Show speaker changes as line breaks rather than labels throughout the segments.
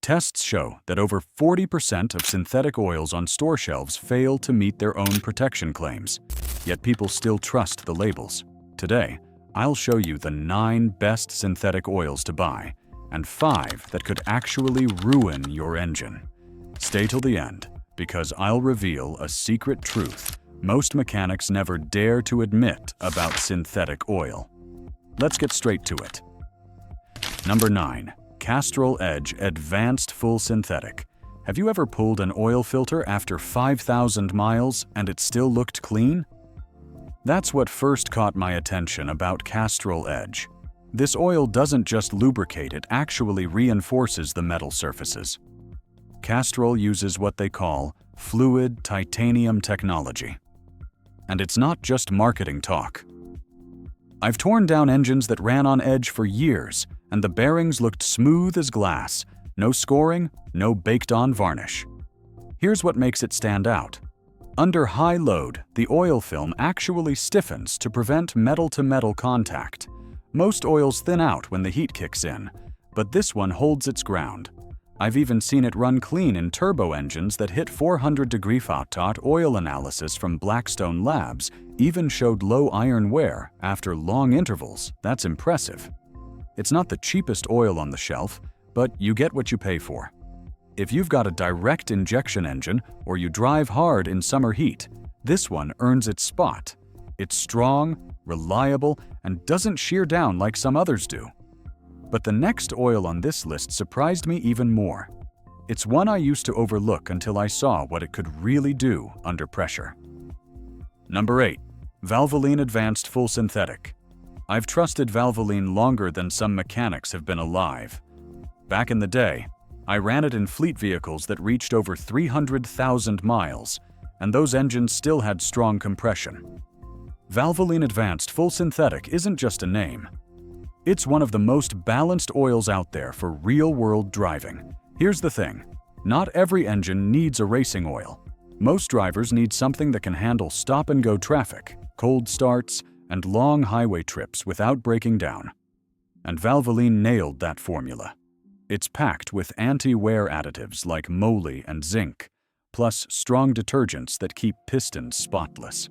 Tests show that over 40% of synthetic oils on store shelves fail to meet their own protection claims, yet people still trust the labels. Today, I'll show you the 9 best synthetic oils to buy and 5 that could actually ruin your engine. Stay till the end, because I'll reveal a secret truth most mechanics never dare to admit about synthetic oil. Let's get straight to it. Number 9. Castrol Edge Advanced Full Synthetic. Have you ever pulled an oil filter after 5,000 miles and it still looked clean? That's what first caught my attention about Castrol Edge. This oil doesn't just lubricate, it actually reinforces the metal surfaces. Castrol uses what they call fluid titanium technology. And it's not just marketing talk. I've torn down engines that ran on Edge for years, and the bearings looked smooth as glass. No scoring, no baked-on varnish. Here's what makes it stand out. Under high load, the oil film actually stiffens to prevent metal-to-metal contact. Most oils thin out when the heat kicks in, but this one holds its ground. I've even seen it run clean in turbo engines that hit 400-degree FOTOT. Oil analysis from Blackstone Labs even showed low iron wear after long intervals. That's impressive. It's not the cheapest oil on the shelf, but you get what you pay for. If you've got a direct injection engine or you drive hard in summer heat, this one earns its spot. It's strong, reliable, and doesn't shear down like some others do. But the next oil on this list surprised me even more. It's one I used to overlook until I saw what it could really do under pressure. Number 8. Valvoline Advanced Full Synthetic. I've trusted Valvoline longer than some mechanics have been alive. Back in the day, I ran it in fleet vehicles that reached over 300,000 miles, and those engines still had strong compression. Valvoline Advanced Full Synthetic isn't just a name. It's one of the most balanced oils out there for real-world driving. Here's the thing, not every engine needs a racing oil. Most drivers need something that can handle stop-and-go traffic, cold starts, and long highway trips without breaking down. And Valvoline nailed that formula. It's packed with anti-wear additives like moly and zinc, plus strong detergents that keep pistons spotless.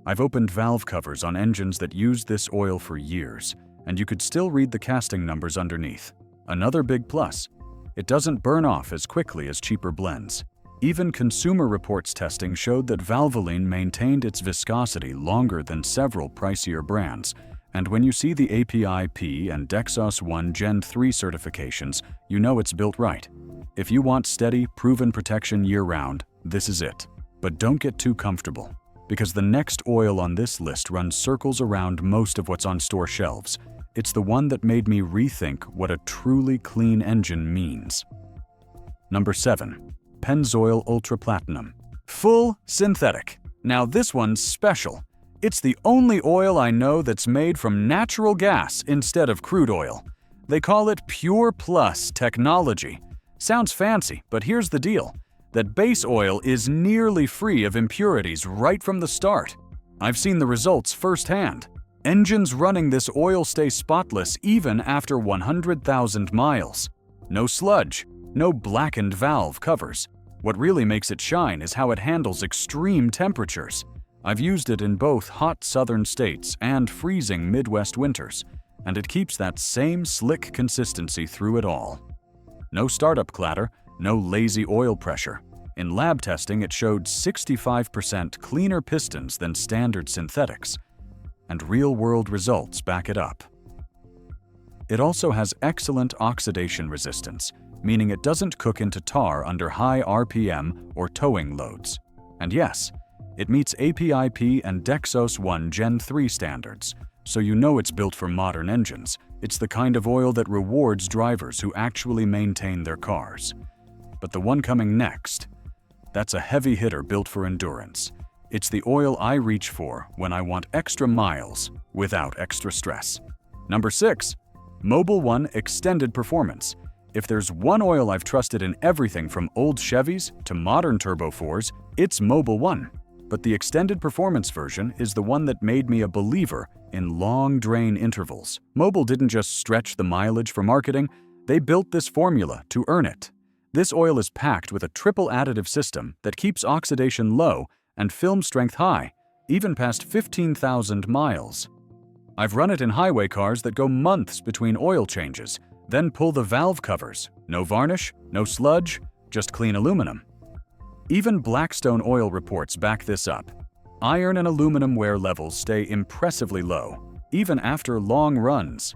I've opened valve covers on engines that used this oil for years, and you could still read the casting numbers underneath. Another big plus, it doesn't burn off as quickly as cheaper blends. Even Consumer Reports testing showed that Valvoline maintained its viscosity longer than several pricier brands, and when you see the API-P and Dexos 1 Gen 3 certifications, you know it's built right. If you want steady, proven protection year-round, this is it. But don't get too comfortable, because the next oil on this list runs circles around most of what's on store shelves. It's the one that made me rethink what a truly clean engine means. Number 7. Pennzoil Ultra Platinum. Full Synthetic. Now this one's special. It's the only oil I know that's made from natural gas instead of crude oil. They call it Pure Plus technology. Sounds fancy, but here's the deal. That base oil is nearly free of impurities right from the start. I've seen the results firsthand. Engines running this oil stay spotless even after 100,000 miles. No sludge, no blackened valve covers. What really makes it shine is how it handles extreme temperatures. I've used it in both hot southern states and freezing Midwest winters, and it keeps that same slick consistency through it all. No startup clatter, no lazy oil pressure. In lab testing, it showed 65% cleaner pistons than standard synthetics, and real-world results back it up. It also has excellent oxidation resistance, meaning it doesn't cook into tar under high RPM or towing loads. And yes, it meets API-P and Dexos 1 Gen 3 standards, so you know it's built for modern engines. It's the kind of oil that rewards drivers who actually maintain their cars. But the one coming next, that's a heavy hitter built for endurance. It's the oil I reach for when I want extra miles without extra stress. Number 6. Mobil 1 Extended Performance. If there's one oil I've trusted in everything from old Chevys to modern Turbo 4s, it's Mobil 1. But the Extended Performance version is the one that made me a believer in long drain intervals. Mobil didn't just stretch the mileage for marketing, they built this formula to earn it. This oil is packed with a triple additive system that keeps oxidation low and film strength high, even past 15,000 miles. I've run it in highway cars that go months between oil changes, then pull the valve covers. No varnish, no sludge, just clean aluminum. Even Blackstone oil reports back this up. Iron and aluminum wear levels stay impressively low, even after long runs.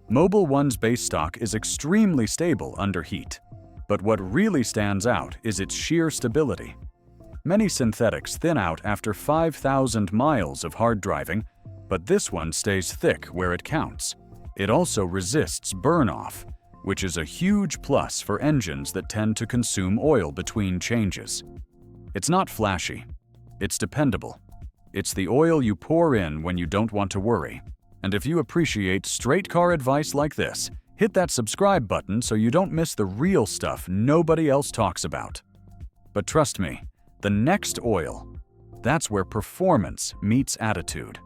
Mobil 1's base stock is extremely stable under heat. But what really stands out is its sheer stability. Many synthetics thin out after 5,000 miles of hard driving, but this one stays thick where it counts. It also resists burn-off, which is a huge plus for engines that tend to consume oil between changes. It's not flashy. It's dependable. It's the oil you pour in when you don't want to worry. And if you appreciate straight car advice like this, hit that subscribe button so you don't miss the real stuff nobody else talks about. But trust me, the next oil, that's where performance meets attitude.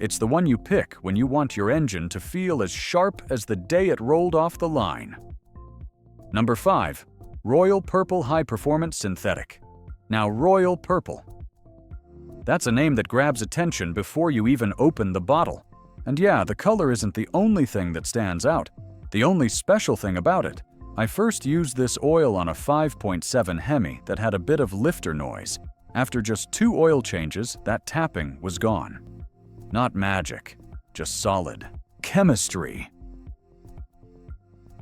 It's the one you pick when you want your engine to feel as sharp as the day it rolled off the line. Number 5. Royal Purple High Performance Synthetic. Now, Royal Purple. That's a name that grabs attention before you even open the bottle. And yeah, the color isn't the only thing that stands out. The only special thing about it, I first used this oil on a 5.7 Hemi that had a bit of lifter noise. After just 2 oil changes, that tapping was gone. Not magic, just solid chemistry.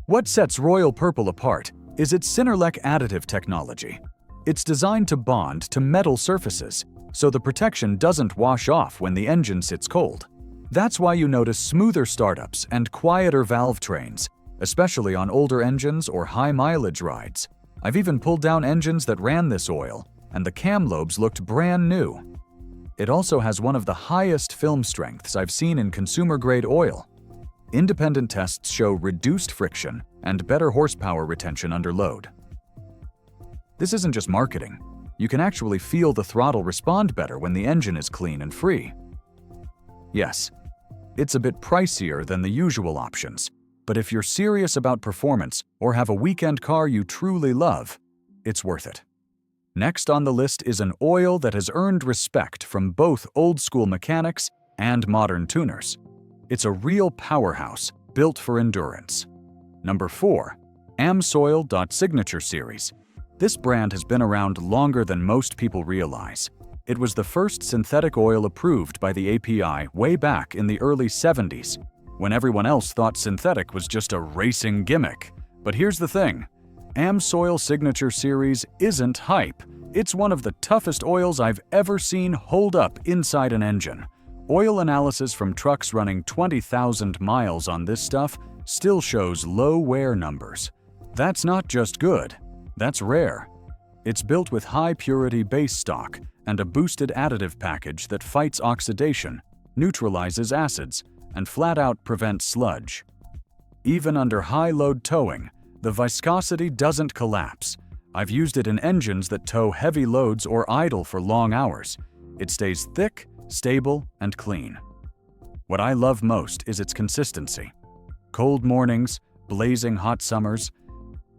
What sets Royal Purple apart is its Synerlec additive technology. It's designed to bond to metal surfaces, so the protection doesn't wash off when the engine sits cold. That's why you notice smoother startups and quieter valve trains, especially on older engines or high-mileage rides. I've even pulled down engines that ran this oil, and the cam lobes looked brand new. It also has one of the highest film strengths I've seen in consumer-grade oil. Independent tests show reduced friction and better horsepower retention under load. This isn't just marketing. You can actually feel the throttle respond better when the engine is clean and free. Yes, it's a bit pricier than the usual options, but if you're serious about performance or have a weekend car you truly love, it's worth it. Next on the list is an oil that has earned respect from both old-school mechanics and modern tuners. It's a real powerhouse built for endurance. Number 4. AmSoil.Signature Series. This brand has been around longer than most people realize. It was the first synthetic oil approved by the API way back in the early 70s, when everyone else thought synthetic was just a racing gimmick. But here's the thing. AmSoil Signature Series isn't hype. It's one of the toughest oils I've ever seen hold up inside an engine. Oil analysis from trucks running 20,000 miles on this stuff still shows low wear numbers. That's not just good, that's rare. It's built with high-purity base stock and a boosted additive package that fights oxidation, neutralizes acids, and flat-out prevents sludge. Even under high-load towing, the viscosity doesn't collapse. I've used it in engines that tow heavy loads or idle for long hours. It stays thick, stable, and clean. What I love most is its consistency. Cold mornings, blazing hot summers,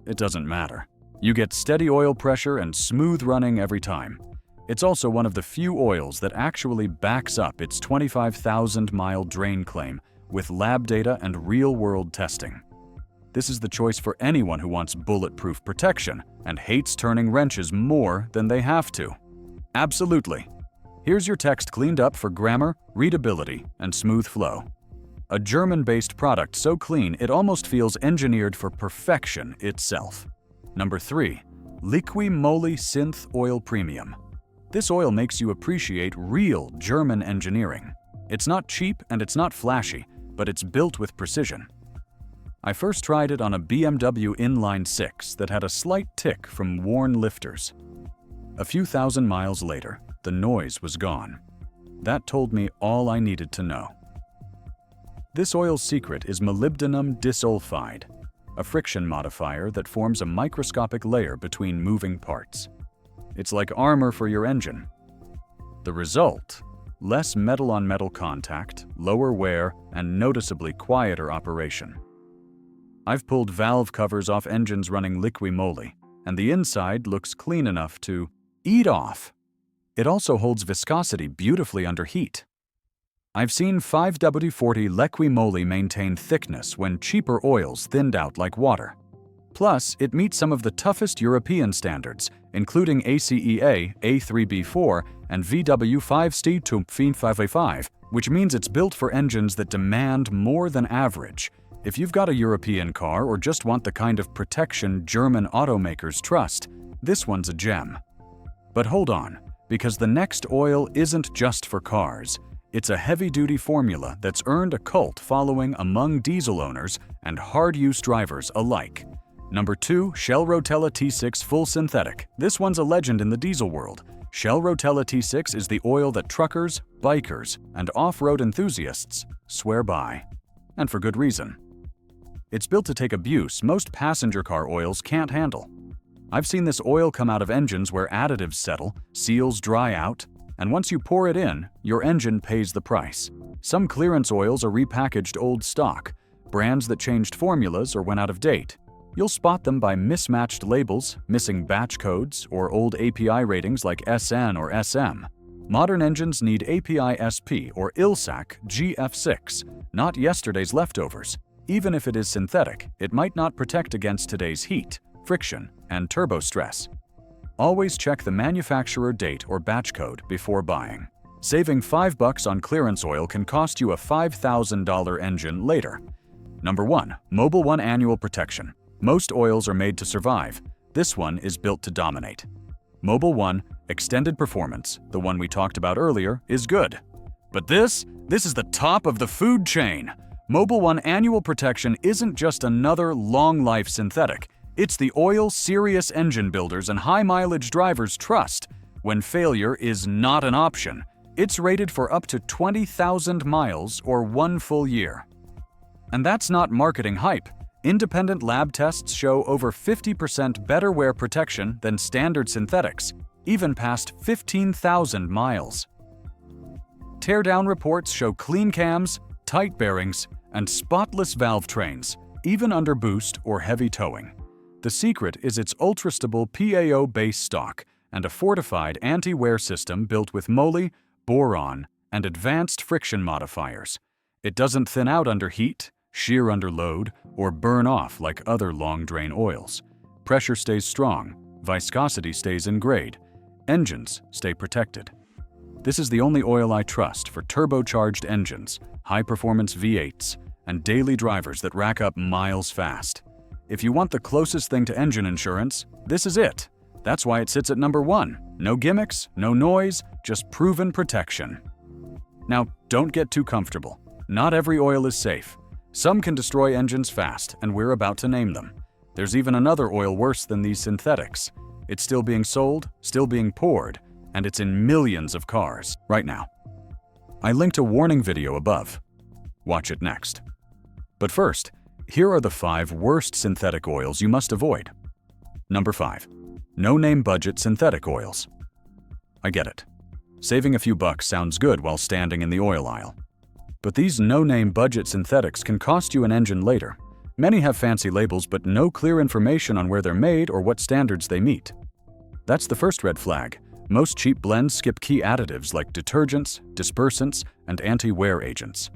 it doesn't matter. You get steady oil pressure and smooth running every time. It's also one of the few oils that actually backs up its 25,000-mile drain claim with lab data and real-world testing. This is the choice for anyone who wants bulletproof protection and hates turning wrenches more than they have to. Absolutely. Here's your text cleaned up for grammar, readability, and smooth flow. A German-based product so clean it almost feels engineered for perfection itself. Number 3. Liqui Moly Synth Oil Premium. This oil makes you appreciate real German engineering. It's not cheap and it's not flashy, but it's built with precision. I first tried it on a BMW Inline 6 that had a slight tick from worn lifters. A few thousand miles later, the noise was gone. That told me all I needed to know. This oil's secret is molybdenum disulfide, a friction modifier that forms a microscopic layer between moving parts. It's like armor for your engine. The result? Less metal-on-metal contact, lower wear, and noticeably quieter operation. I've pulled valve covers off engines running Liqui Moly, and the inside looks clean enough to eat off. It also holds viscosity beautifully under heat. I've seen 5W40 Liqui Moly maintain thickness when cheaper oils thinned out like water. Plus, it meets some of the toughest European standards, including ACEA A3B4 and VW5ST 2555, which means it's built for engines that demand more than average. If you've got a European car or just want the kind of protection German automakers trust, this one's a gem. But hold on, because the next oil isn't just for cars. It's a heavy-duty formula that's earned a cult following among diesel owners and hard-use drivers alike. Number 2, Shell Rotella T6 Full Synthetic. This one's a legend in the diesel world. Shell Rotella T6 is the oil that truckers, bikers, and off-road enthusiasts swear by. And for good reason. It's built to take abuse most passenger car oils can't handle. I've seen this oil come out of engines where additives settle, seals dry out, and once you pour it in, your engine pays the price. Some clearance oils are repackaged old stock, brands that changed formulas or went out of date. You'll spot them by mismatched labels, missing batch codes, or old API ratings like SN or SM. Modern engines need API SP or ILSAC GF6, not yesterday's leftovers. Even if it is synthetic, it might not protect against today's heat, friction, and turbo stress. Always check the manufacturer date or batch code before buying. Saving $5 on clearance oil can cost you a $5,000 engine later. Number 1. Mobil 1 Annual Protection. Most oils are made to survive. This one is built to dominate. Mobil 1 Extended Performance, the one we talked about earlier, is good. But this is the top of the food chain. Mobil 1 Annual Protection isn't just another long-life synthetic. It's the oil serious engine builders and high-mileage drivers trust when failure is not an option. It's rated for up to 20,000 miles or 1 full year. And that's not marketing hype. Independent lab tests show over 50% better wear protection than standard synthetics, even past 15,000 miles. Teardown reports show clean cams, tight bearings, and spotless valve trains, even under boost or heavy towing. The secret is its ultra-stable PAO base stock and a fortified anti-wear system built with moly, boron, and advanced friction modifiers. It doesn't thin out under heat, shear under load, or burn off like other long-drain oils. Pressure stays strong, viscosity stays in grade, engines stay protected. This is the only oil I trust for turbocharged engines, high-performance V8s, and daily drivers that rack up miles fast. If you want the closest thing to engine insurance, this is it. That's why it sits at number 1. No gimmicks, no noise, just proven protection. Now, don't get too comfortable. Not every oil is safe. Some can destroy engines fast, and we're about to name them. There's even another oil worse than these synthetics. It's still being sold, still being poured, and it's in millions of cars right now. I linked a warning video above. Watch it next. But first, here are the 5 worst synthetic oils you must avoid. Number 5. No-name budget synthetic oils. I get it. Saving a few bucks sounds good while standing in the oil aisle. But these no-name budget synthetics can cost you an engine later. Many have fancy labels but no clear information on where they're made or what standards they meet. That's the first red flag. Most cheap blends skip key additives like detergents, dispersants, and anti-wear agents.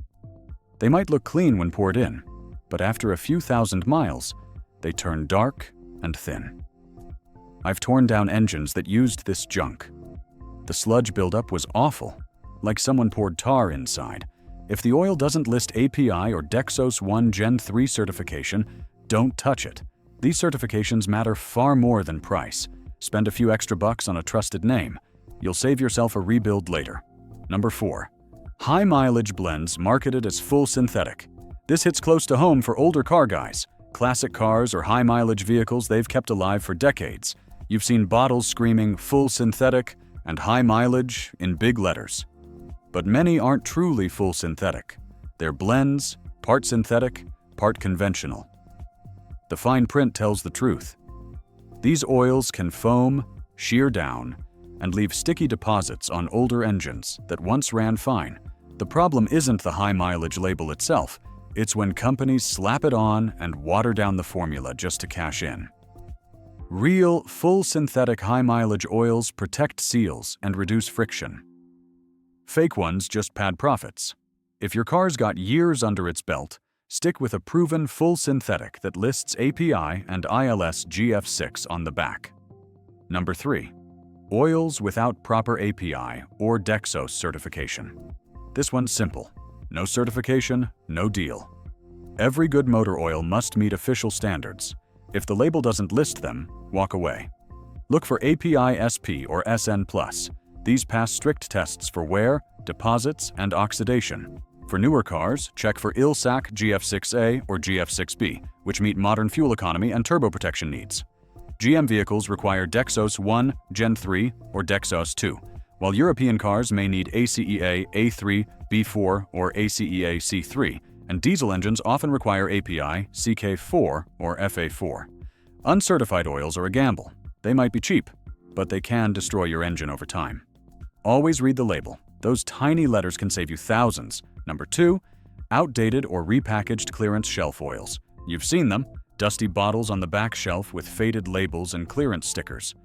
They might look clean when poured in, but after a few thousand miles, they turn dark and thin. I've torn down engines that used this junk. The sludge buildup was awful, like someone poured tar inside. If the oil doesn't list API or Dexos 1 Gen 3 certification, don't touch it. These certifications matter far more than price. Spend a few extra bucks on a trusted name. You'll save yourself a rebuild later. Number 4. High-mileage blends marketed as full synthetic. This hits close to home for older car guys. Classic cars or high-mileage vehicles they've kept alive for decades. You've seen bottles screaming full synthetic and high mileage in big letters. But many aren't truly full synthetic. They're blends, part synthetic, part conventional. The fine print tells the truth. These oils can foam, shear down, and leave sticky deposits on older engines that once ran fine. The problem isn't the high mileage label itself. It's when companies slap it on and water down the formula just to cash in. Real, full synthetic high-mileage oils protect seals and reduce friction. Fake ones just pad profits. If your car's got years under its belt, stick with a proven full synthetic that lists API and ILS GF6 on the back. Number 3. Oils without proper API or Dexos certification. This one's simple. No certification, no deal. Every good motor oil must meet official standards. If the label doesn't list them, walk away. Look for API SP or SN+. These pass strict tests for wear, deposits, and oxidation. For newer cars, check for ILSAC GF6A or GF6B, which meet modern fuel economy and turbo protection needs. GM vehicles require Dexos 1, Gen 3, or Dexos 2, while European cars may need ACEA A3, B4, or ACEA C3, and diesel engines often require API CK4 or FA4. Uncertified oils are a gamble. They might be cheap, but they can destroy your engine over time. Always read the label. Those tiny letters can save you thousands. Number 2, outdated or repackaged clearance shelf oils. You've seen them, dusty bottles on the back shelf with faded labels and clearance stickers.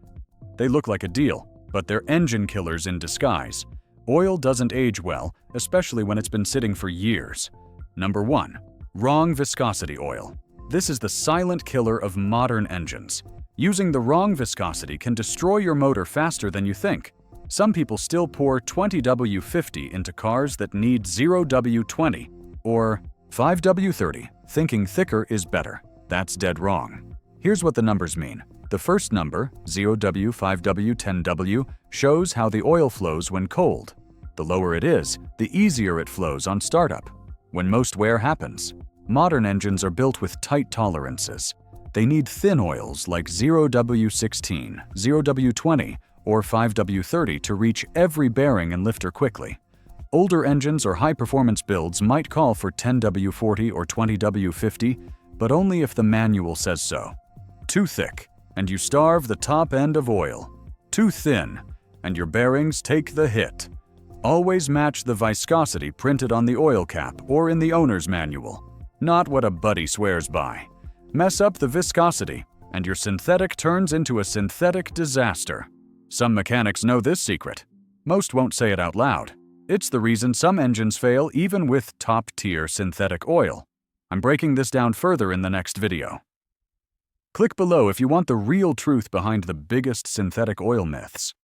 They look like a deal, but they're engine killers in disguise. Oil doesn't age well, especially when it's been sitting for years. Number 1, wrong viscosity oil. This is the silent killer of modern engines. Using the wrong viscosity can destroy your motor faster than you think. Some people still pour 20W50 into cars that need 0W20 or 5W30, thinking thicker is better. That's dead wrong. Here's what the numbers mean. The first number, 0W, 5W, 10W, shows how the oil flows when cold. The lower it is, the easier it flows on startup, when most wear happens. Modern engines are built with tight tolerances. They need thin oils like 0W16, 0W20, or 5W30 to reach every bearing and lifter quickly. Older engines or high-performance builds might call for 10W40 or 20W50, but only if the manual says so. Too thick, and you starve the top end of oil. Too thin, and your bearings take the hit. Always match the viscosity printed on the oil cap or in the owner's manual, not what a buddy swears by. Mess up the viscosity, and your synthetic turns into a synthetic disaster. Some mechanics know this secret. Most won't say it out loud. It's the reason some engines fail even with top-tier synthetic oil. I'm breaking this down further in the next video. Click below if you want the real truth behind the biggest synthetic oil myths.